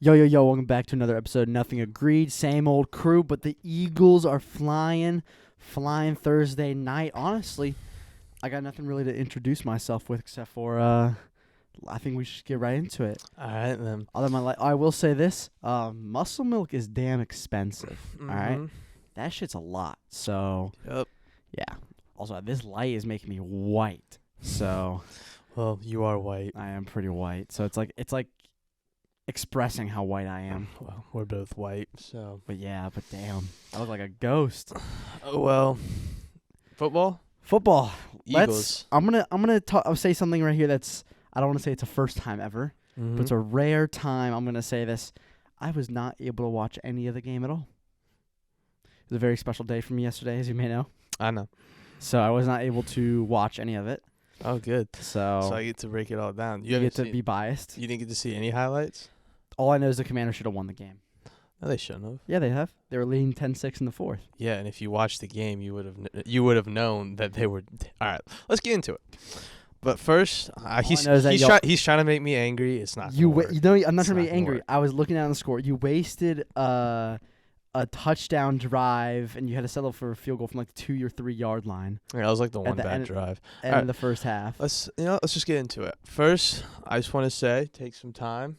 Yo, yo, yo, welcome back to another episode of Nothing Agreed. Same old crew, but the Eagles are flying Thursday night. Honestly, I got nothing really to introduce myself with except for, I think we should get right into it. All right, then. I will say this, muscle milk is damn expensive, all right? Mm-hmm. That shit's a lot, so, Yep. yeah. Also, this light is making me white, so Well, you are white. I am pretty white. So it's like expressing how white I am. Well, we're both white, so. But damn, I look like a ghost. Oh, well. Football? Football. Eagles. I'm gonna I'll say something right here that's I don't want to say it's a first time ever, but it's a rare time. I'm gonna say this. I was not able to watch any of the game at all. It was a very special day for me yesterday, as you may know. I know. So I was not able to watch any of it. Oh, good. So I get to break it all down. you get to be biased. You didn't get to see any highlights? All I know is the Commanders should have won the game. No, they shouldn't have. Yeah, they have. They were leading 10-6 in the fourth. Yeah, and if you watched the game, you would have known that they were. All right, let's get into it. But first, he's trying to make me angry. It's not. I'm not trying to be angry. I was looking down the score. You wasted a touchdown drive, and you had to settle for a field goal from like the 2 or 3 yard line. Yeah, that was like the one bad drive. And in the first half. Let's just get into it. First, I just want to say, take some time.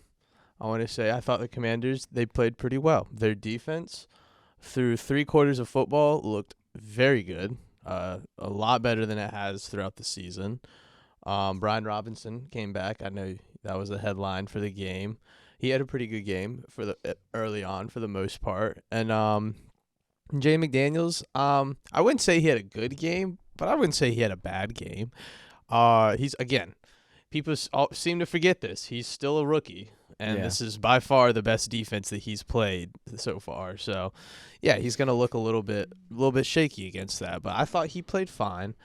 I want to say I thought the Commanders, they played pretty well. Their defense, through 3 quarters of football, looked very good. A lot better than it has throughout the season. Brian Robinson came back. I know that was a headline for the game. He had a pretty good game early on for the most part. And Jay McDaniels, I wouldn't say he had a good game, but I wouldn't say he had a bad game. People seem to forget this. He's still a rookie. And This is by far the best defense that he's played so far. So, yeah, he's going to look a little bit shaky against that. But I thought he played fine.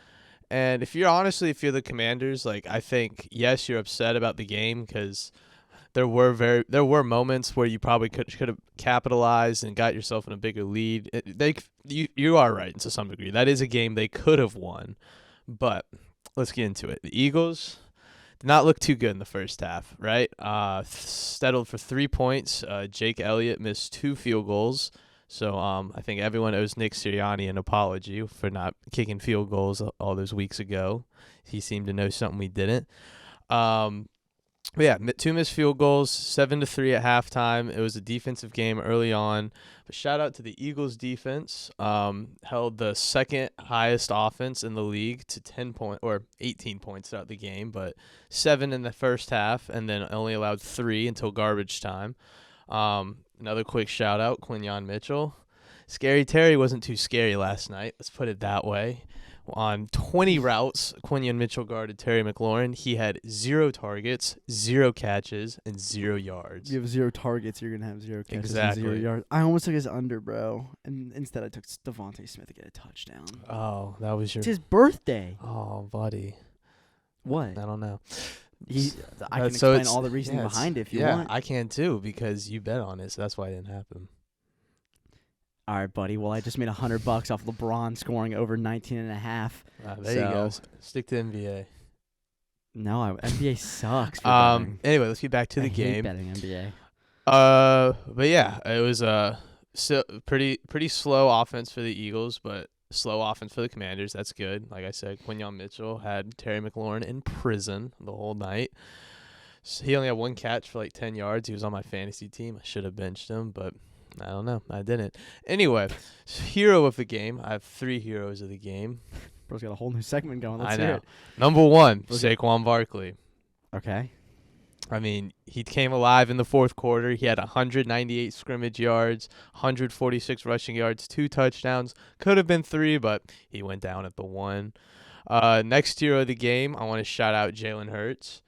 And if you're the Commanders, like I think, yes, you're upset about the game because there were moments where you probably could have capitalized and got yourself in a bigger lead. You are right to some degree. That is a game they could have won. But let's get into it. The Eagles did not look too good in the first half, right? Settled for 3 points. Jake Elliott missed 2 field goals. So I think everyone owes Nick Sirianni an apology for not kicking field goals all those weeks ago. He seemed to know something we didn't. But yeah, 2 missed field goals, 7-3 at halftime. It was a defensive game early on. But shout out to the Eagles defense. Held the second highest offense in the league to 18 points throughout the game, but 7 in the first half, and then only allowed 3 until garbage time. Another quick shout out, Quinyon Mitchell. Scary Terry wasn't too scary last night. Let's put it that way. On 20 routes, Quinyon Mitchell guarded Terry McLaurin. He had 0 targets, 0 catches, and 0 yards. You have 0 targets, you're going to have 0 catches exactly. and 0 yards. I almost took his under, bro. And instead I took Devontae Smith to get a touchdown. Oh, that was It's his birthday. Oh, buddy. What? I don't know. I can explain all the reasoning behind it if you want. Yeah, I can too because you bet on it, so that's why it didn't happen. All right, buddy. Well, I just made $100 off LeBron scoring over 19.5. There you go. Stick to NBA. No, NBA sucks. Anyway, let's get back to the game. I hate betting NBA. But yeah, it was pretty slow offense for the Eagles, but slow offense for the Commanders. That's good. Like I said, Quinyon Mitchell had Terry McLaurin in prison the whole night. So he only had 1 catch for like 10 yards. He was on my fantasy team. I should have benched him, but I don't know. I didn't. Anyway, hero of the game. I have 3 heroes of the game. Bro's got a whole new segment going. Let's I hear know. it. Number 1, Saquon Barkley. Okay. I mean, he came alive in the fourth quarter. He had 198 scrimmage yards, 146 rushing yards, 2 touchdowns. Could have been 3, but he went down at the 1. Next hero of the game, I want to shout out Jalen Hurts.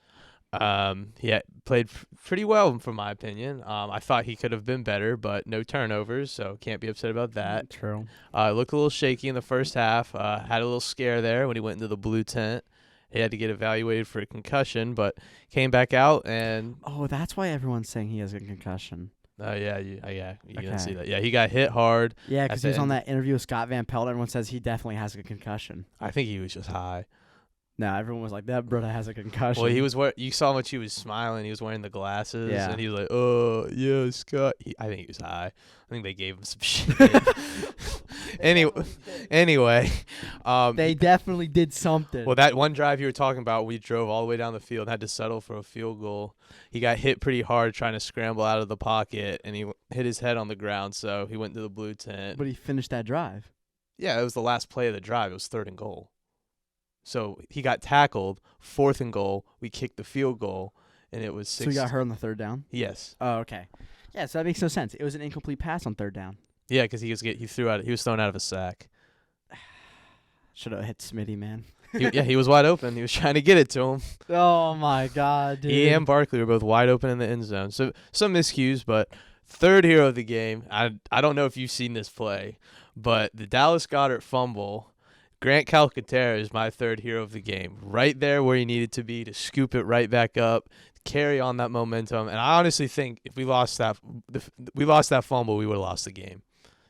He played pretty well, from my opinion. I thought he could have been better, but no turnovers, so can't be upset about that. True. Looked a little shaky in the first half. Had a little scare there when he went into the blue tent. He had to get evaluated for a concussion, but came back out and. Oh, that's why everyone's saying he has a concussion. Yeah, you didn't see that. Yeah, he got hit hard. Yeah, because he was on that interview with Scott Van Pelt. Everyone says he definitely has a concussion. I think he was just high. No, everyone was like, that brother has a concussion. Well, you saw how much he was smiling. He was wearing the glasses, Yeah. and he was like, "Oh, yeah, Scott." I think he was high. I think they gave him some shit. Anyway, they definitely did something. well, that one drive you were talking about, we drove all the way down the field, had to settle for a field goal. He got hit pretty hard trying to scramble out of the pocket, and he hit his head on the ground, so he went to the blue tent. But he finished that drive. Yeah, it was the last play of the drive. It was 3rd and goal. So he got tackled, 4th and goal. We kicked the field goal, and it was 6. So he got hurt on the 3rd down? Yes. Oh, okay. Yeah, so that makes no sense. It was an incomplete pass on 3rd down. Yeah, because he was thrown out of a sack. Should have hit Smitty, man. He was wide open. He was trying to get it to him. Oh, my God, dude. He and Barkley were both wide open in the end zone. So some miscues, but third hero of the game. I don't know if you've seen this play, but the Dallas Goedert fumble. Grant Calcaterra is my third hero of the game. Right there where he needed to be to scoop it right back up, carry on that momentum. And I honestly think if we lost that fumble, we would have lost the game.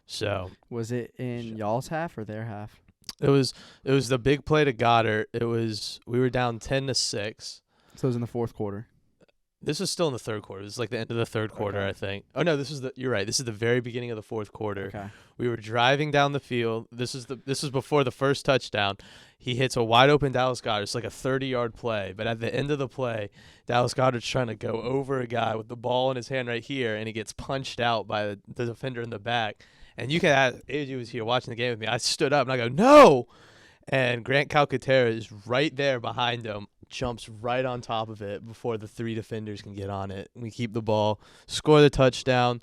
So was it in y'all's half or their half? It was the big play to Goddard. We were down 10-6. So it was in the 4th quarter. This was still in the 3rd quarter. This is like the end of the 3rd quarter, I think. Oh no, you're right. This is the very beginning of the 4th quarter. Okay. We were driving down the field. This was before the first touchdown. He hits a wide open Dallas Goedert. It's like a 30-yard play. But at the end of the play, Dallas Goedert's trying to go over a guy with the ball in his hand right here, and he gets punched out by the defender in the back. And you can ask, AJ was here watching the game with me. I stood up and I go, no! And Grant Calcaterra is right there behind him, jumps right on top of it before the 3 defenders can get on it. We keep the ball, score the touchdown.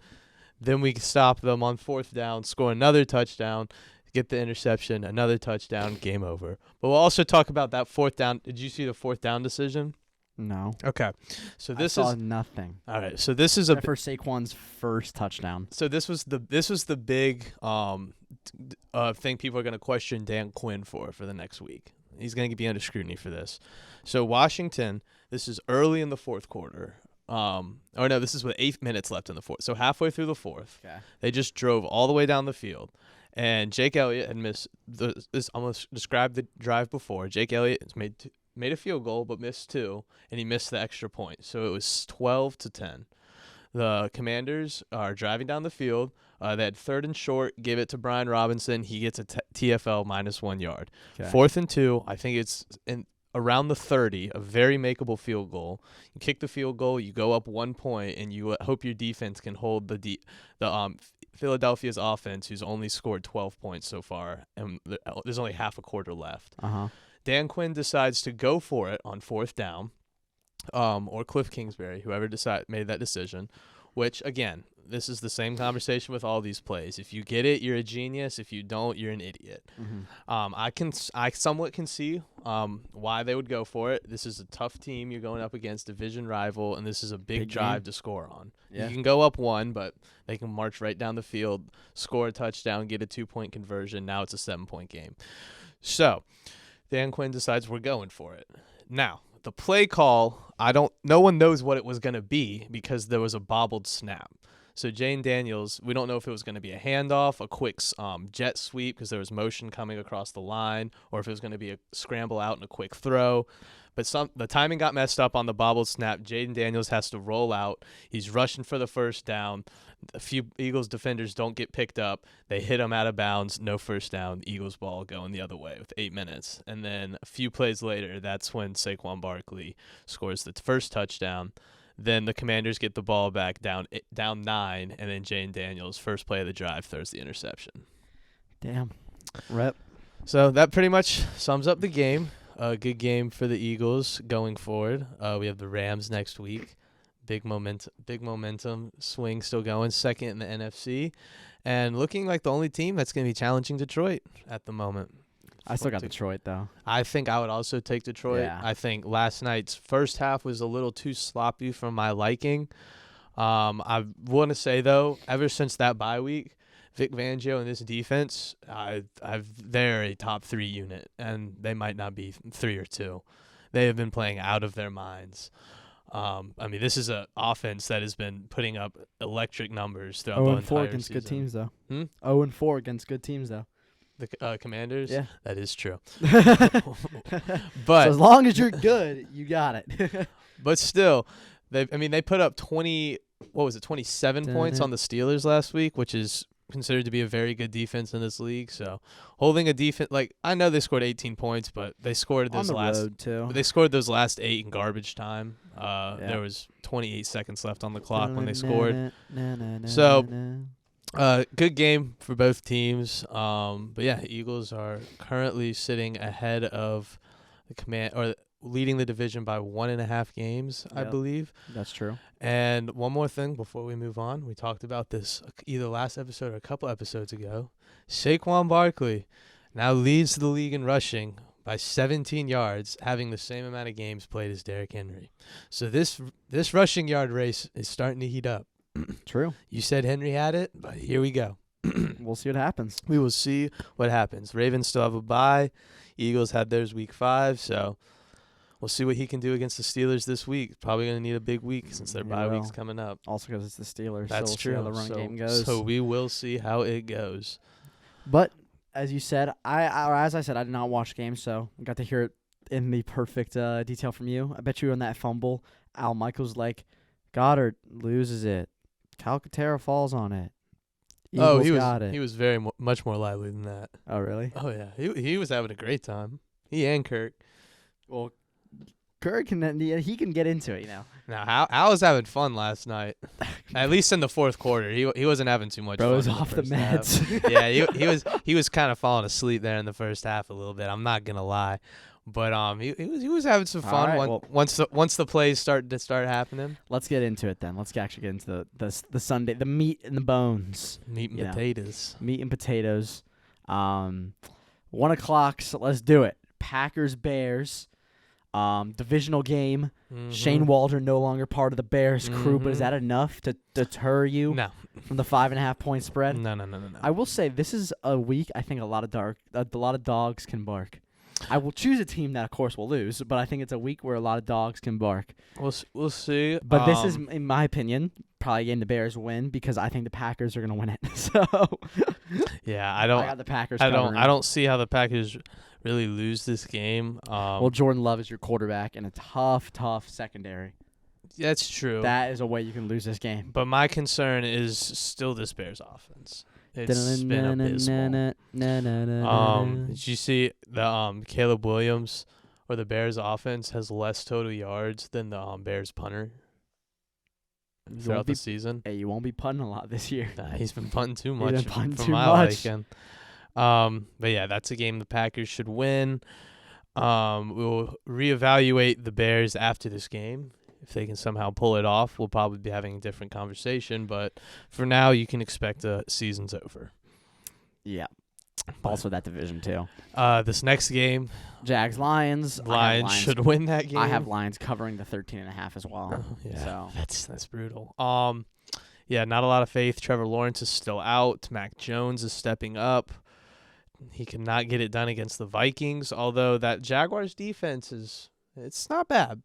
Then we stop them on 4th down, score another touchdown, get the interception, another touchdown, game over. But we'll also talk about that 4th down. Did you see the 4th down decision? No. Okay. So I saw nothing. All right. So this is for Saquon's first touchdown. So this was the big thing people are going to question Dan Quinn for the next week. He's going to be under scrutiny for this. So Washington, this is early in the 4th quarter. This is with 8 minutes left in the 4th. So halfway through the 4th, they just drove all the way down the field. And Jake Elliott had missed this. I'm going to describe the drive before. Jake Elliott has made a field goal but missed 2, and he missed the extra point. So it was 12-10. The Commanders are driving down the field. They had 3rd and short, give it to Brian Robinson. He gets a TFL minus 1 yard. 4th and 2, I think it's around the 30, a very makeable field goal. You kick the field goal, you go up 1 point, and you hope your defense can hold the Philadelphia's offense, who's only scored 12 points so far, and there's only half a quarter left. Dan Quinn decides to go for it on 4th down, or Cliff Kingsbury, whoever made that decision, which, again, this is the same conversation with all these plays. If you get it, you're a genius. If you don't, you're an idiot. I somewhat can see why they would go for it. This is a tough team you're going up against, division rival, and this is a big drive to score on. Yeah. You can go up 1, but they can march right down the field, score a touchdown, get a 2-point conversion. Now it's a 7-point game. So Dan Quinn decides we're going for it. Now, the play call, no one knows what it was going to be because there was a bobbled snap. So Jane Daniels, we don't know if it was going to be a handoff, a quick jet sweep because there was motion coming across the line, or if it was going to be a scramble out and a quick throw. But the timing got messed up on the bobbled snap. Jaden Daniels has to roll out. He's rushing for the 1st down. A few Eagles defenders don't get picked up. They hit him out of bounds. No 1st down. Eagles ball going the other way with 8 minutes. And then a few plays later, that's when Saquon Barkley scores the first touchdown. Then the Commanders get the ball back down 9, and then Jane Daniels, first play of the drive, throws the interception. Damn. Rep. So that pretty much sums up the game. A good game for the Eagles going forward. We have the Rams next week. Big momentum swing still going, 2nd in the NFC, and looking like the only team that's going to be challenging Detroit at the moment. I still got Detroit, though. I think I would also take Detroit. Yeah. I think last night's first half was a little too sloppy for my liking. I want to say, though, ever since that bye week, Vic Fangio and this defense, they're a top 3 unit, and they might not be 3 or 2. They have been playing out of their minds. This is an offense that has been putting up electric numbers throughout the entire season. 0-4 against good teams, though. 0-4 against good teams, though. The Commanders? Yeah. That is true. So But as long as you're good, you got it. but still, they put up 27 points on the Steelers last week, which is considered to be a very good defense in this league. So holding a defense, like, I know they scored 18 points, but they scored On those the last road too. they scored those last 8 in garbage time. There was 28 seconds left on the clock when they scored. So good game for both teams. But yeah, Eagles are currently sitting ahead of the leading the division by 1.5 games, I believe. That's true. And one more thing before we move on. We talked about this either last episode or a couple episodes ago. Saquon Barkley now leads the league in rushing by 17 yards, having the same amount of games played as Derrick Henry. So this rushing yard race is starting to heat up. True. You said Henry had it, but here we go. We'll see what happens. We will see what happens. Ravens still have a bye. Eagles had theirs week 5, so we'll see what he can do against the Steelers this week. Probably going to need a big week since their bye week's coming up. Also because it's the Steelers. That's so we'll true. See how the run game goes. So we will see how it goes. But as you said, as I said, I did not watch games, so I got to hear it in the perfect detail from you. I bet you on that fumble, Al Michaels Goddard loses it. Calcaterra falls on it. Eagles got it. He was much more lively than that. Oh, really? Oh yeah, he was having a great time. He and Kirk. Well, Kirk can get into it, Now, Al was having fun last night. At least in the fourth quarter, he wasn't having too much fun. Bro was off the meds. Yeah, he was kind of falling asleep there in the first half a little bit. I'm not gonna lie, but he was having some fun. Right, once the plays start happening. Let's get into it then. Let's actually get into the Sunday, the meat and the bones. Meat and potatoes. Meat and potatoes. 1 o'clock. So let's do it. Packers Bears. Divisional game. Mm-hmm. Shane Waldron no longer part of the Bears crew, but is that enough to deter you from the 5.5 point spread? No. I will say this is a week I think a lot of dogs can bark. I will choose a team that of course will lose, but I think it's a week where a lot of dogs can bark. We'll see. But this is, in my opinion, probably getting the Bears win because I think the Packers are going to win it. So yeah, I got the Packers. I don't see how the Packers really lose this game. Well, Jordan Love is your quarterback in a tough secondary. That's true. That is a way you can lose this game. But my concern is still this Bears offense. It's been abysmal. Did you see the Caleb Williams or the Bears offense has less total yards than the Bears punter throughout the season? Hey, you won't be punting a lot this year. Nah, he's been punting too much. Liking. But yeah, that's a game the Packers should win. We'll reevaluate the Bears after this game. If they can somehow pull it off, we'll probably be having a different conversation. But for now, you can expect the season's over. Yeah. Also that division, too. This next game. Jags, Lions. Lions should win that game. I have Lions covering the 13.5 as well. Yeah, so. That's brutal. Yeah, not a lot of faith. Trevor Lawrence is still out. Mac Jones is stepping up. He cannot get it done against the Vikings, although that Jaguars defense it's not bad.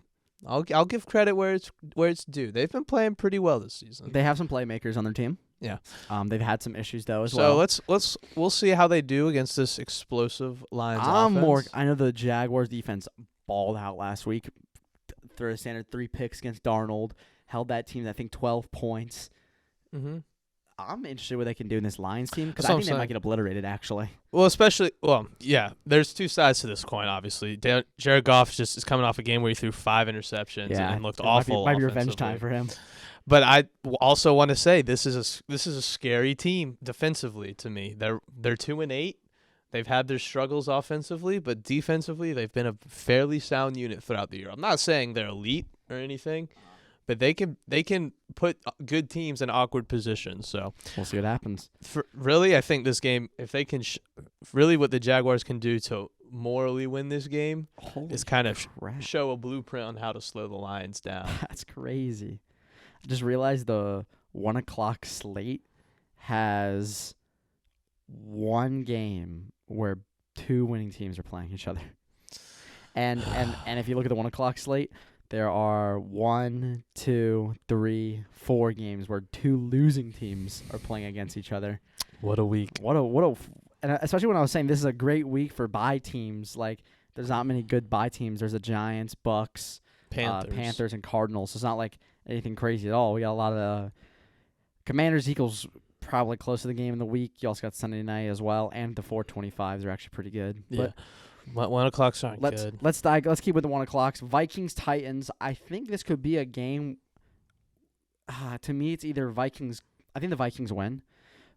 I'll give credit where it's due. They've been playing pretty well this season. They have some playmakers on their team. Yeah. They've had some issues though as well. So we'll see how they do against this explosive Lions offense. I know the Jaguars defense balled out last week. Threw a standard 3 picks against Darnold. Held that team I think 12 points. Mm-hmm. I'm interested what they can do in this Lions team because I think they might get obliterated, actually. Well, yeah, there's two sides to this coin, obviously. Jared Goff is coming off a game where he threw 5 interceptions and looked awful. Might be revenge time for him. But I also want to say this is a scary team defensively to me. They're 2-8. They've had their struggles offensively, but defensively they've been a fairly sound unit throughout the year. I'm not saying they're elite or anything. But they can put good teams in awkward positions. So we'll see what happens. Really, I think this game, if they can, really what the Jaguars can do to morally win this game is kind of show a blueprint on how to slow the Lions down. That's crazy. I just realized the 1 o'clock slate has one game where 2 winning teams are playing each other. And if you look at the 1 o'clock slate, there are 1, 2, 3, 4 games where 2 losing teams are playing against each other. What a week! and especially when I was saying this is a great week for bye teams. Like, there's not many good bye teams. There's the Giants, Bucks, Panthers, and Cardinals. So it's not like anything crazy at all. We got a lot of Commanders, Eagles, probably close to the game in the week. You also got Sunday night as well, and the 425s are actually pretty good. Yeah. But 1 o'clocks aren't good. Let's keep with the 1 o'clocks. Vikings, Titans. I think this could be a game. To me, it's either Vikings. I think the Vikings win,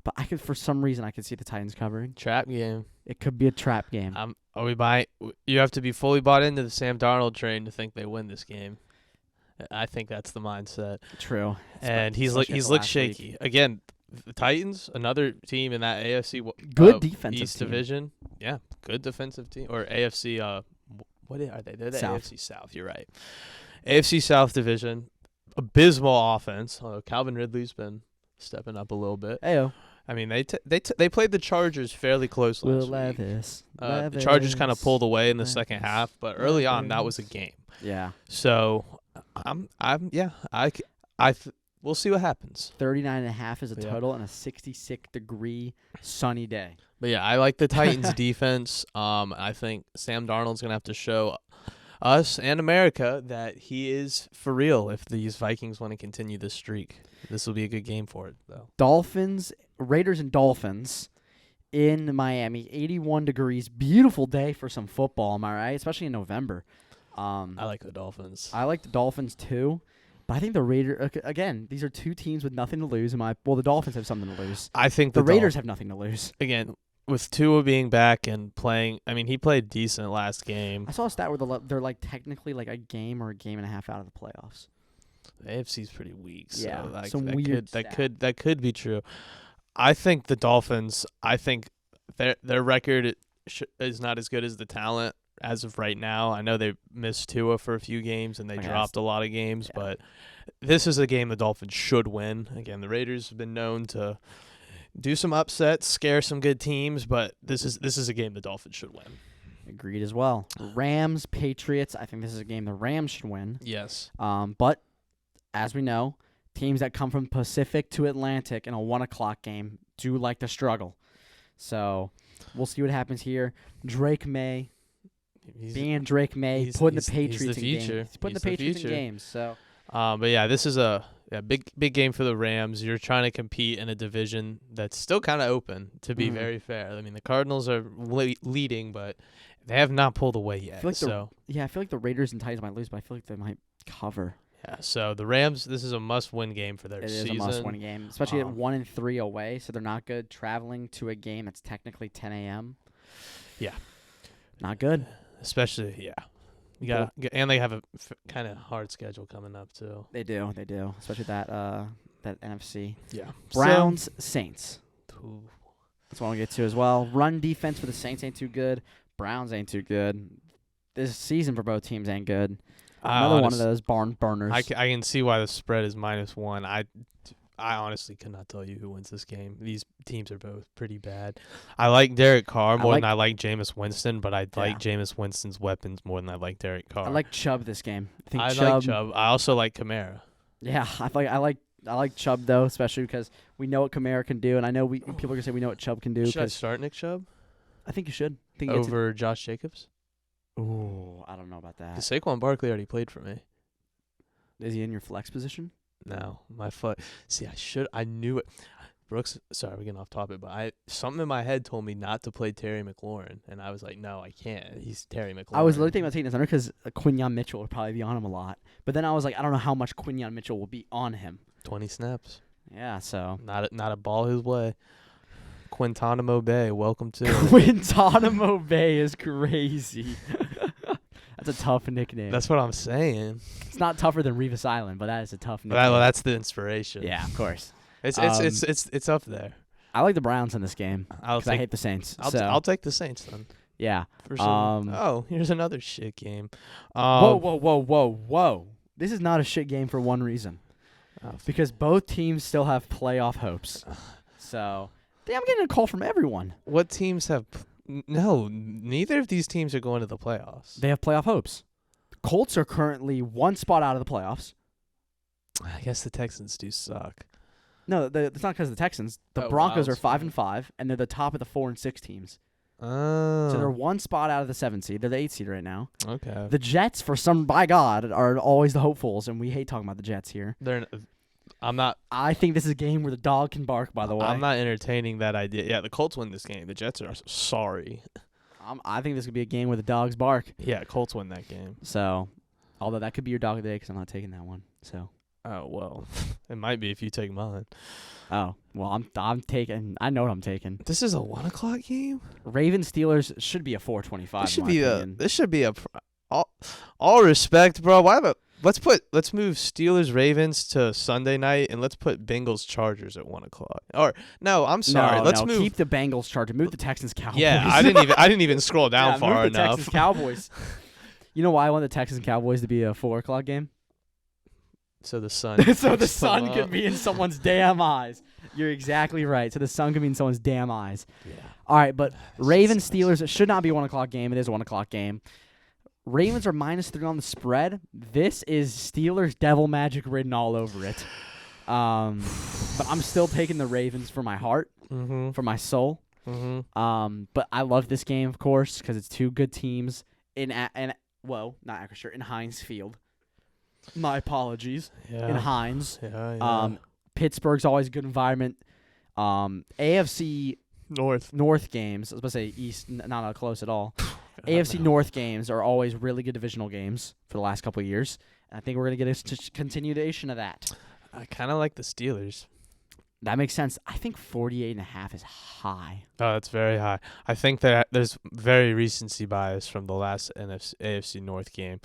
but for some reason I could see the Titans covering. Trap game. It could be a trap game. Are we buying? You have to be fully bought into the Sam Darnold train to think they win this game. I think that's the mindset. True. And he's looked shaky again. The Titans, another team in that AFC good defensive East team. division. Yeah, good defensive team or AFC. What are they? They're the South. AFC South. You're right. AFC South division, abysmal offense. Calvin Ridley's been stepping up a little bit. Ayo. I mean, they played the Chargers fairly close last week. Levis. The Chargers kind of pulled away in the second half, but early on that was a game. Yeah. So we'll see what happens. 39.5 is a total on a 66-degree sunny day. But yeah, I like the Titans defense. I think Sam Darnold's gonna have to show us and America that he is for real if these Vikings want to continue this streak. This will be a good game for it, though. Raiders and Dolphins in Miami, 81 degrees. Beautiful day for some football, am I right? Especially in November. I like the Dolphins. I like the Dolphins too, but I think the Raiders, again, these are two teams with nothing to lose. The Dolphins have something to lose. I think the Raiders have nothing to lose. Again, with Tua being back and playing, I mean, he played decent last game. I saw a stat where they're like technically like a game or a game and a half out of the playoffs. The AFC's pretty weak, so yeah, like, some weird stat. that could be true. I think the Dolphins. I think their record is not as good as the talent as of right now. I know they missed Tua for a few games and they dropped a lot of games, but this is a game the Dolphins should win. Again, the Raiders have been known to do some upsets, scare some good teams, but this is a game the Dolphins should win. Agreed as well. Rams, Patriots. I think this is a game the Rams should win. Yes. But as we know, teams that come from Pacific to Atlantic in a 1 o'clock game do like to struggle. So we'll see what happens here. Drake May, putting the Patriots in games. He's putting the Patriots in games. So, but yeah, this is a big game for the Rams. You're trying to compete in a division that's still kind of open. To be very fair, I mean the Cardinals are leading, but they have not pulled away yet. I feel like the Raiders and Titans might lose, but I feel like they might cover. Yeah, so the Rams, this is a must-win game for their season. It is a must-win game, especially at 1-3 away, so they're not good traveling to a game that's technically 10 a.m. Yeah. Not good. Especially, and they have a kind of hard schedule coming up, too. They do, especially that NFC. Yeah. Browns, Saints. That's what I'll get to as well. Run defense for the Saints ain't too good. Browns ain't too good. This season for both teams ain't good. Another one of those barn burners. I can see why the spread is -1. I honestly could not tell you who wins this game. These teams are both pretty bad. I like Derek Carr more than I like Jameis Winston, but I like Jameis Winston's weapons more than I like Derek Carr. I like Chubb this game. I like Chubb. I also like Kamara. Yeah, I like Chubb though, especially because we know what Kamara can do, and I know people are gonna say we know what Chubb can do. Should I start Nick Chubb? I think you should. Over Josh Jacobs? Ooh, I don't know about that. Because Saquon Barkley already played for me. Is he in your flex position? No, my foot. See, I knew it. Brooks, sorry, we're getting off topic, but something in my head told me not to play Terry McLaurin, and I was like, no, I can't. He's Terry McLaurin. I was literally thinking about taking this under because Quinyon Mitchell would probably be on him a lot. But then I was like, I don't know how much Quinyon Mitchell will be on him. 20 snaps. Yeah, so. Not a ball his way. Guantanamo Bay, welcome to Guantanamo Bay is crazy. That's a tough nickname. That's what I'm saying. It's not tougher than Revis Island, but that is a tough nickname. Well, that's the inspiration. Yeah, of course. It's up there. I like the Browns in this game because I hate the Saints. I'll take the Saints then. Yeah. For some, here's another shit game. Whoa. This is not a shit game for one reason. Because both teams still have playoff hopes. So, I'm getting a call from everyone. What teams have... No, neither of these teams are going to the playoffs. They have playoff hopes. Colts are currently one spot out of the playoffs. I guess the Texans do suck. No, it's not because of the Texans. The Oh, Broncos are wow. 5-5, and they're the top of the 4 and 6 teams. Oh. So they're one spot out of the 7 seed. They're the 8 seed right now. Okay. The Jets, by God, are always the hopefuls, and we hate talking about the Jets here. I'm not. I think this is a game where the dog can bark, by the way. I'm not entertaining that idea. Yeah, the Colts win this game. The Jets are sorry. I think this could be a game where the dogs bark. Yeah, Colts win that game. So, although that could be your dog of the day because I'm not taking that one. So. Oh well, it might be if you take mine. Oh well, I'm taking. I know what I'm taking. This is a 1:00 game. Ravens Steelers should be a 4:25. This should be a. All respect, bro. Let's move Steelers Ravens to Sunday night, and let's put Bengals Chargers at 1:00. Or no, I'm sorry. Let's move. Keep the Bengals Chargers. Move the Texans Cowboys. Yeah, I didn't even scroll down far move the enough. Texans Cowboys. You know why I want the Texans Cowboys to be a 4:00 game? So the sun. So the sun could be in someone's damn eyes. You're exactly right. So the sun could be in someone's damn eyes. Yeah. All right, but Ravens Steelers should not be a 1:00 game. It is a 1:00 game. Ravens are -3 on the spread. This is Steelers devil magic written all over it. But I'm still taking the Ravens for my heart, for my soul. But I love this game, of course, because it's two good teams not Acrisure, in Heinz Field. My apologies. Yeah. In Heinz. Yeah. Pittsburgh's always a good environment. AFC North games. I was about to say East, not close at all. AFC North games are always really good divisional games for the last couple of years. And I think we're going to get a continuation of that. I kind of like the Steelers. That makes sense. I think 48.5 is high. Oh, that's very high. I think that there's very recency bias from the last AFC North game.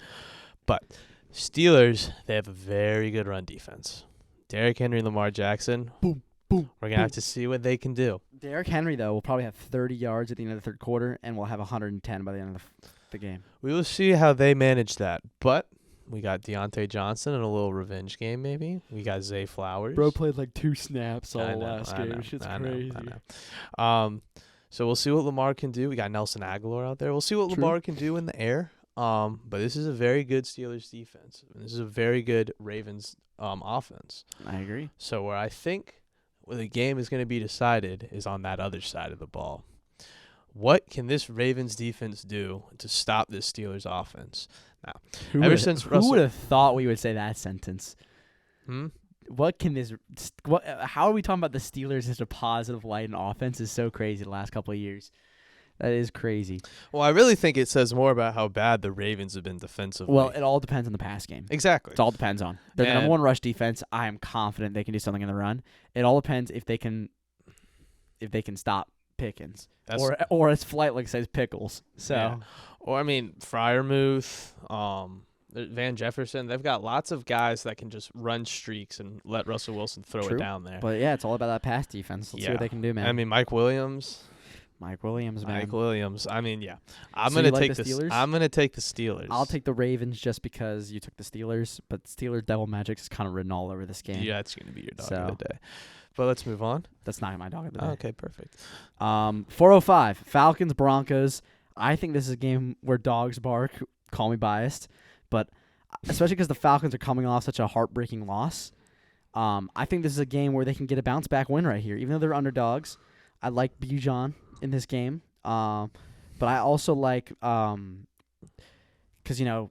But Steelers, they have a very good run defense. Derrick Henry and Lamar Jackson. Boom, boom. We're going to have to see what they can do. Derrick Henry, though, will probably have 30 yards at the end of the third quarter, and will have 110 by the end of the game. We will see how they manage that. But we got Deontay Johnson in a little revenge game, maybe. We got Zay Flowers. Bro played like 2 snaps last game. Shit's crazy. I know. So we'll see what Lamar can do. We got Nelson Aguilar out there. We'll see what Lamar can do in the air. But this is a very good Steelers defense. This is a very good Ravens offense. I agree. So where I think the game is going to be decided is on that other side of the ball. What can this Ravens defense do to stop this Steelers offense? Now, who would have thought we would say that sentence? What can this? How are we talking about the Steelers as a positive light in offense? Is so crazy the last couple of years. That is crazy. Well, I really think it says more about how bad the Ravens have been defensively. Well, it all depends on the pass game. Exactly. It all depends on. They're the number one rush defense. I am confident they can do something in the run. It all depends if they can stop Pickens. Or as Flightlick says, Pickles. So yeah. Or Freiermuth, Van Jefferson, they've got lots of guys that can just run streaks and let Russell Wilson throw it down there. But yeah, it's all about that pass defense. Let's see what they can do, man. Mike Williams, man. I'm So gonna like take the the Steelers? I'm gonna take the Steelers. I'll take the Ravens just because you took the Steelers, but Steelers devil magic is kind of written all over this game. Yeah, it's gonna be your dog of the day. But let's move on. That's not my dog of the day. Okay, perfect. 4:05 Falcons Broncos. I think this is a game where dogs bark. Call me biased, but especially because the Falcons are coming off such a heartbreaking loss. I think this is a game where they can get a bounce back win right here, even though they're underdogs. I like Bijan in this game, but I also like because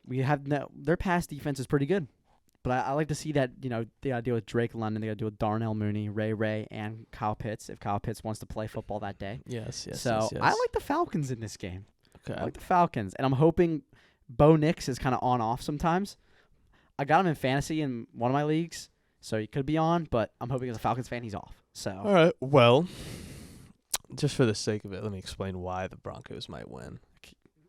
we have their pass defense is pretty good, but I like to see that they got to deal with Drake London, they got to deal with Darnell Mooney, Ray, and Kyle Pitts if Kyle Pitts wants to play football that day. Yes. So I like the Falcons in this game. Okay. I like the Falcons, and I'm hoping Bo Nix is kind of on-off sometimes. I got him in fantasy in one of my leagues, so he could be on, but I'm hoping as a Falcons fan he's off. So all right, well, just for the sake of it, let me explain why the Broncos might win.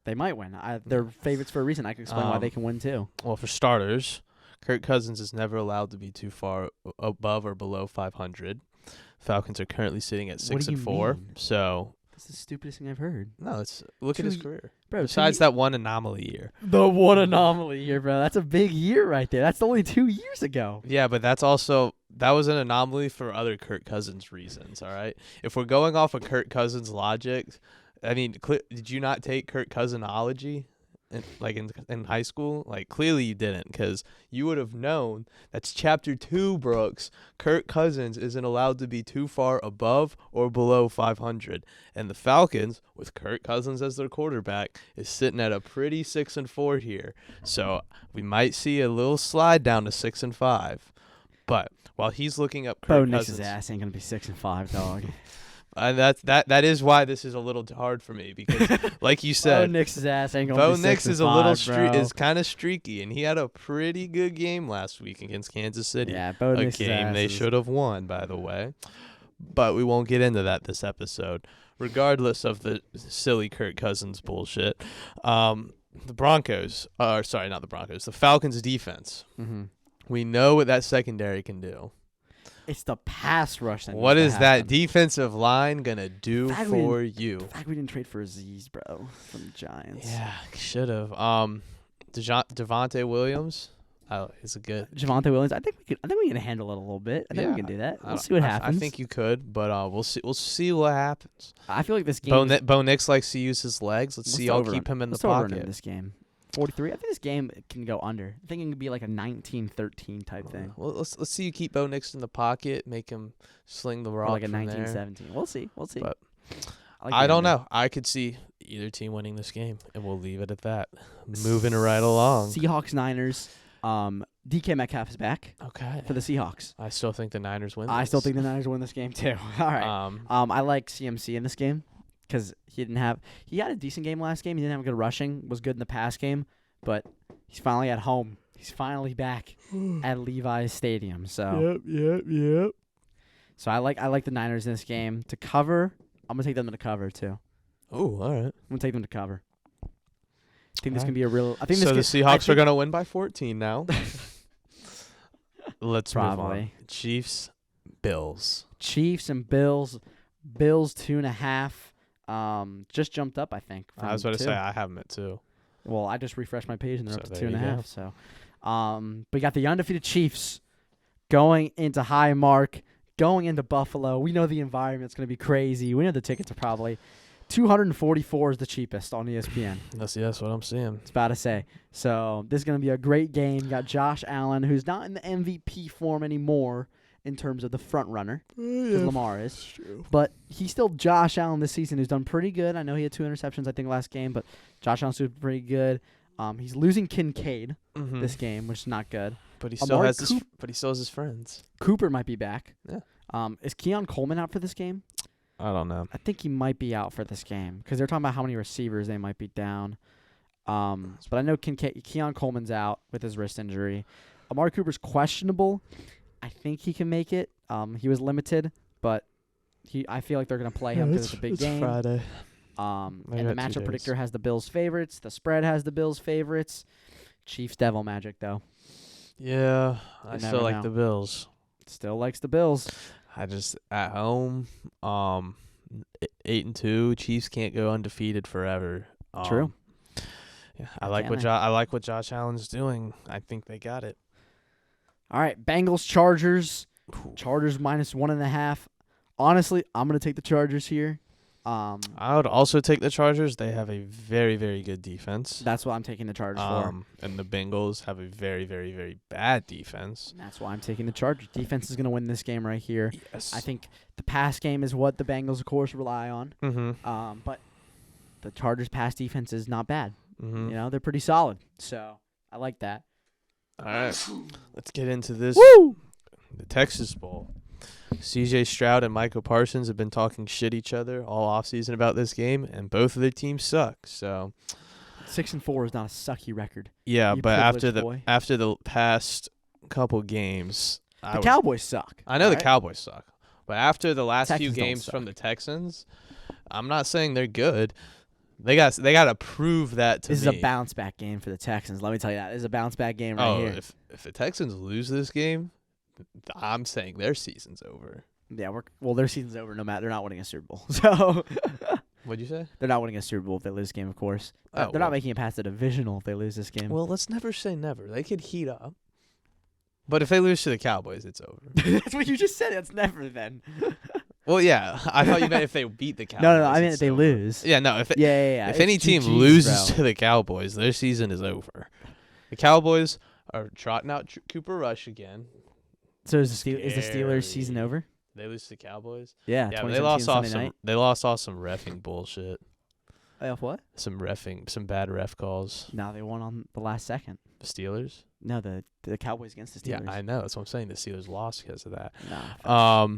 They might win. They're favorites for a reason. I can explain why they can win too. Well, for starters, Kirk Cousins is never allowed to be too far above or below 500. Falcons are currently sitting at 6-4. So that's the stupidest thing I've heard. No, look at his career. Bro, besides that one anomaly year. The one anomaly year, bro. That's a big year right there. That's only 2 years ago. Yeah, but that was an anomaly for other Kirk Cousins reasons, all right? If we're going off of Kirk Cousins logic, did you not take Kirk Cousinology in high school? Like, clearly you didn't, because you would have known that's chapter 2, Brooks. Kirk Cousins isn't allowed to be too far above or below 500. And the Falcons, with Kirk Cousins as their quarterback, is sitting at a pretty 6-4 here. So we might see a little slide down to 6-5. But while he's looking up Kirk Bo Cousins, Nix's ass ain't gonna be 6-5, dog. that is why this is a little hard for me, because, like you said, Bo Nix's ass ain't gonna Bo be 6-5, Nix is a little bro. is kind of streaky, and he had a pretty good game last week against Kansas City. Yeah, Bo A Nix's game ass they is- should have won, by the way. But we won't get into that this episode, regardless of the silly Kirk Cousins bullshit. The Broncos, sorry, not the Broncos, the Falcons defense. Mm-hmm. We know what that secondary can do. It's the pass rush. What needs is to that happen. defensive line gonna do fact, we for you? The fact we didn't trade for Aziz, bro, from the Giants. Yeah, should have. Devontae Williams. Oh, he's a good. Javonte Williams. I think we can handle it a little bit. I think we can do that. We'll see what happens. I think you could, but we'll see. We'll see what happens. I feel like this game. Bo Nix likes to use his legs. Let's What's see. the I'll over keep him in the what's the over pocket. in this game. 43. I think this game can go under. I think it could be like a 19-13 type thing. Well, let's see you keep Bo Nix in the pocket, make him sling the rock Or like a from there. 19-17. We'll see. But like I the don't under. know. I could see either team winning this game, and we'll leave it at that. Moving right along. Seahawks Niners. DK Metcalf is back Okay. for the Seahawks. I still think the Niners win. I still think the Niners win this game too. All right. I like CMC in this game because he had a decent game last game. He didn't have good rushing. Was good in the pass game, but he's finally at home. He's finally back at Levi's Stadium. So Yep. So I like the Niners in this game to cover. I'm gonna take them to cover too. Oh, all right. I'm gonna take them to cover. I think this Alright. can be a real. I think So the this. Seahawks are gonna win by 14 now. Let's move on. Probably. Chiefs, Bills. Chiefs and Bills. Bills 2.5. Just jumped up, I think. I was from about to 2. say I have them at 2. Well, I just refreshed my page and they're So up to there you 2.5. go. So, but you got the undefeated Chiefs going into Highmark, going into Buffalo. We know the environment's going to be crazy. We know the tickets are probably $244 is the cheapest on ESPN. That's what I'm seeing. It's about to say. So this is going to be a great game. You got Josh Allen, who's not in the MVP form anymore in terms of the front runner, because Lamar is. But he's still Josh Allen this season, who's done pretty good. I know he had 2 interceptions, I think, last game, but Josh Allen's doing pretty good. He's losing Kincaid this game, which is not good. But he still has his friends. Cooper might be back. Yeah. Is Keon Coleman out for this game? I don't know. I think he might be out for this game because they're talking about how many receivers they might be down. But I know Keon Coleman's out with his wrist injury. Amari Cooper's questionable. I think he can make it. He was limited, but I feel like they're going to play him because it's a big game. Friday. And the matchup predictor has the Bills' favorites. The spread has the Bills' favorites. Chiefs Devil Magic, though. Yeah, I You still never like know. the Bills. Still likes the Bills. I just at home, 8-2. Chiefs can't go undefeated forever. True. Yeah, I like what Josh Allen's doing. I think they got it. All right, Bengals Chargers. Chargers minus 1.5. Honestly, I'm gonna take the Chargers here. I would also take the Chargers. They have a very, very good defense. That's what I'm taking the Chargers for. And the Bengals have a very, very, very bad defense. And that's why I'm taking the Chargers. Defense is gonna win this game right here. Yes. I think the pass game is what the Bengals, of course, rely on. Mm-hmm. But the Chargers' pass defense is not bad. Mm-hmm. You know, they're pretty solid. So I like that. All right. Let's get into this. Woo! The Texas Bowl. C.J. Stroud and Michael Parsons have been talking shit each other all offseason about this game, and both of their teams suck. So 6-4 is not a sucky record. yeah, You but privileged after boy. the past couple games, The Cowboys suck. I know all the right? Cowboys suck, but after the last few Texans don't games suck. from the Texans, I'm not saying they're good. They got to prove that to This me. is a bounce back game for the Texans. Let me tell you that. This is a bounce back game right here. If the Texans lose this game, I'm saying their season's over. Yeah, their season's over no matter. They're not winning a Super Bowl. So What'd you say? they're not winning a Super Bowl if they lose this game, of course. Oh, They're not making it past the divisional if they lose this game. Well, let's never say never. They could heat up. But if they lose to the Cowboys, it's over. That's what you just said. It's never then. Well, yeah. I thought you meant if they beat the Cowboys. No. I mean if they lose. Yeah, no. Yeah. If any It's team GGs, loses bro. to the Cowboys, their season is over. The Cowboys are trotting out Cooper Rush again. So is the Steelers season Scary. over? They lose to the Cowboys. Yeah. Yeah, 2017 they lost off Sunday night. They lost off some reffing bullshit. Off what? Some bad ref calls. No, they won on the last second. The Steelers. No, the Cowboys against the Steelers. Yeah, I know. That's what I'm saying. The Steelers lost because of that. Nah.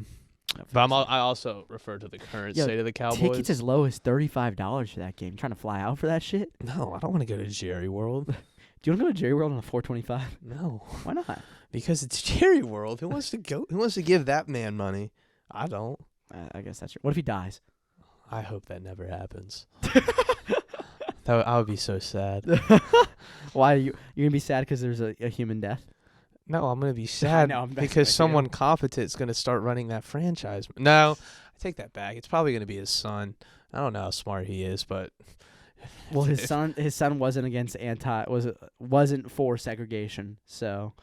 But I also refer to the current state of the Cowboys. Tickets as low as $35 for that game. Trying to fly out for that shit? No, I don't want to go to Jerry World. Do you want to go to Jerry World on a 425? No. Why not? Because it's Jerry World. Who wants to go? Who wants to give that man money? I don't. I guess that's true. What if he dies? I hope that never happens. I would be so sad. Why you're gonna be sad because there's a human death? No, I'm gonna be sad know, I'm messing because with someone competent is gonna start running that franchise. No, I take that back. It's probably gonna be his son. I don't know how smart he is, but Well, his son wasn't wasn't for segregation. So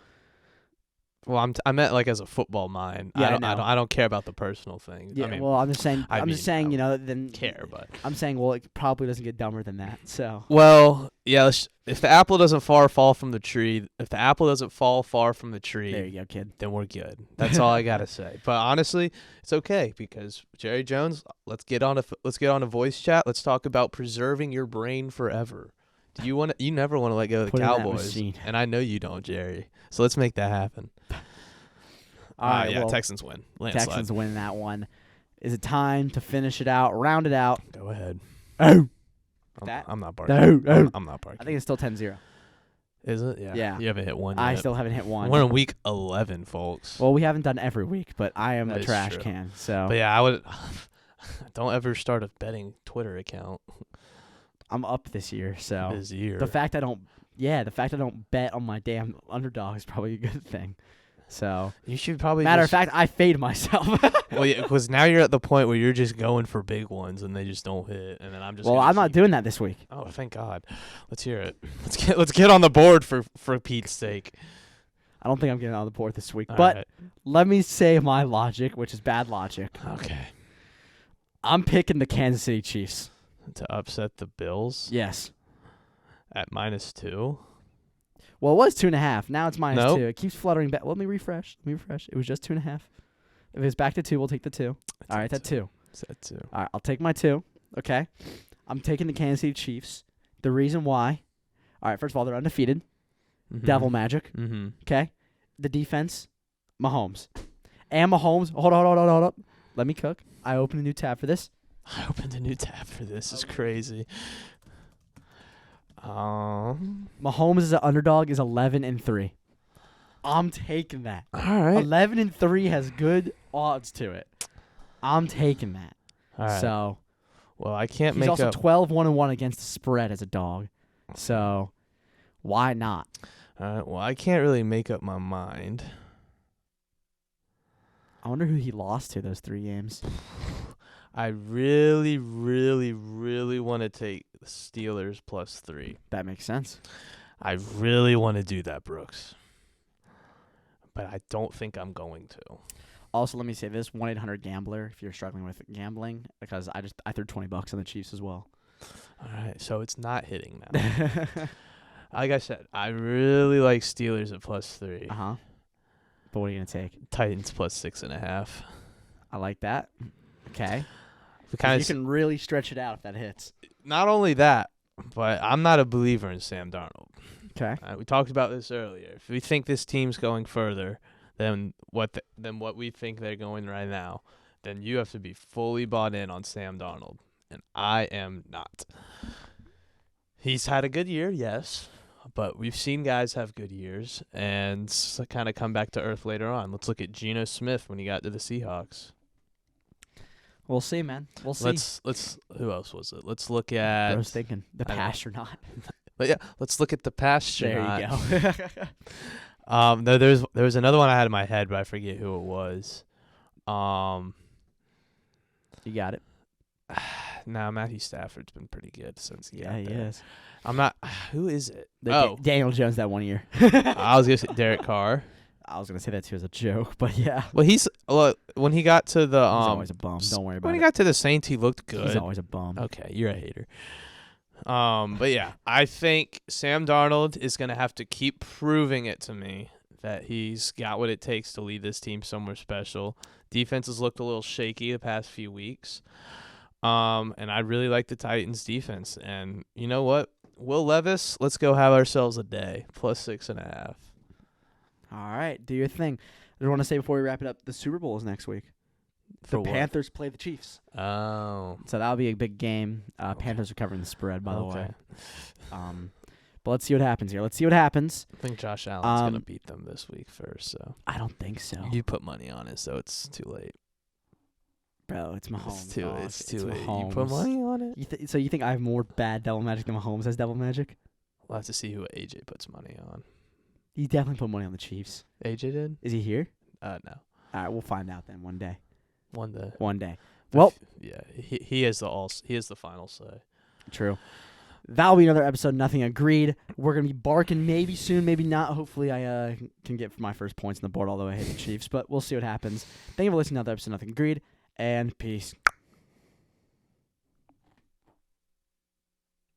well, I meant like as a football mind. Yeah, I don't care about the personal thing. yeah. I mean, well, I'm just saying. I I'm just mean, saying. I Then care, but I'm saying. Well, it probably doesn't get dumber than that. So well, yeah. If the apple doesn't fall from the tree, if the apple doesn't fall far from the tree, there you go, kid. then we're good. That's all I gotta say. But honestly, it's okay because Jerry Jones. Let's get on a voice chat. Let's talk about preserving your brain forever. Do you want? You never want to let go of the Put in that Cowboys, machine. and I know you don't, Jerry. So let's make that happen. All right, yeah, well, Texans win. Landslide. Texans win that one. Is it time to finish it out? Round it out. Go ahead. Oh, I'm not barking. No. I'm not barking. I think it's still 10-0. Is it? Yeah. Yeah. You haven't hit one yet. I still haven't hit one. We're in week 11, folks. Well, we haven't done every week, but I am That a is trash true. can. So But yeah, I would. Don't ever start a betting Twitter account I'm up this year. So this year. the fact I don't bet on my damn underdog is probably a good thing. So You should probably. matter of just, fact, I fade myself. well, yeah, because now you're at the point where you're just going for big ones and they just don't hit, and then I'm just. well, gonna I'm not keep- doing that this week. Oh, thank God! Let's hear it. Let's get on the board for Pete's sake. I don't think I'm getting on the board this week. All But right. let me say my logic, which is bad logic. Okay. I'm picking the Kansas City Chiefs. To upset the Bills Yes. at -2. Well, it was 2.5. Now it's -2. Nope. It keeps fluttering back. Let me refresh. It was just 2.5. If it's back to 2, we'll take the 2. All right, it's at 2. It's at 2. All right, I'll take my 2. Okay. I'm taking the Kansas City Chiefs. The reason why, all right, first of all, they're undefeated. Devil magic. Mm-hmm. Okay. The defense, Mahomes. And Mahomes, hold up. Let me cook. I opened a new tab for this. I opened a new tab for this. It's crazy. Mahomes as an underdog is 11-3. I'm taking that. All right. 11-3 has good odds to it. I'm taking that. All right. So well, I can't he's make also up. 12-1-1 against the spread as a dog. So why not? All right. Well, I can't really make up my mind. I wonder who he lost to those 3 games. I really, really, really want to take the Steelers +3. That makes sense. I really want to do that, Brooks. But I don't think I'm going to. Also, let me say this: 1-800-GAMBLER if you're struggling with gambling, because I threw $20 on the Chiefs as well. All right. So it's not hitting now. Like I said, I really like Steelers at +3. Uh-huh. But what are you going to take? Titans +6.5. I like that. Okay. We kind You of can really stretch it out if that hits. not only that, but I'm not a believer in Sam Darnold. Okay. We talked about this earlier. If we think this team's going further than what we think they're going right now, then you have to be fully bought in on Sam Darnold, and I am not. He's had a good year, yes, but we've seen guys have good years and kind of come back to earth later on. Let's look at Geno Smith when he got to the Seahawks. We'll see, man. We'll see. Let's who else was it? Let's look at I was thinking the I don't know. pastronaut. But yeah, let's look at the pasture. There you go. No, there was another one I had in my head, but I forget who it was. You got it. Now Matthew Stafford's been pretty good since he Yeah, got he there. is. I'm not. Who is it? Daniel Jones that 1 year. I was gonna say Derek Carr. I was gonna say that too as a joke, but yeah. Well, when he got to the He's always a bum. Don't worry about it. when he got to the Saints, he looked good. He's always a bum. Okay, you're a hater. But yeah, I think Sam Darnold is gonna have to keep proving it to me that he's got what it takes to lead this team somewhere special. Defense has looked a little shaky the past few weeks. And I really like the Titans defense. And you know what? Will Levis, let's go have ourselves a day. +6.5. All right, do your thing. I just want to say before we wrap it up, the Super Bowl is next week. The Panthers play the Chiefs. Oh. So that'll be a big game. Okay. Panthers are covering the spread, by the way. Okay. But let's see what happens here. Let's see what happens. I think Josh Allen's going to beat them this week first. So I don't think so. you put money on it, so it's too late. Bro, it's Mahomes. It's too late. Mahomes. You put money on it? So you think I have more bad devil magic than Mahomes has devil magic? We'll have to see who AJ puts money on. He definitely put money on the Chiefs. AJ did? Is he here? No. All right, we'll find out then one day. One day. Well, yeah, he has the final say. True. That'll be another episode. Nothing agreed. We're gonna be barking maybe soon, maybe not. Hopefully, I can get my first points on the board. Although I hate the Chiefs, but we'll see what happens. Thank you for listening to another episode. Nothing agreed, and peace.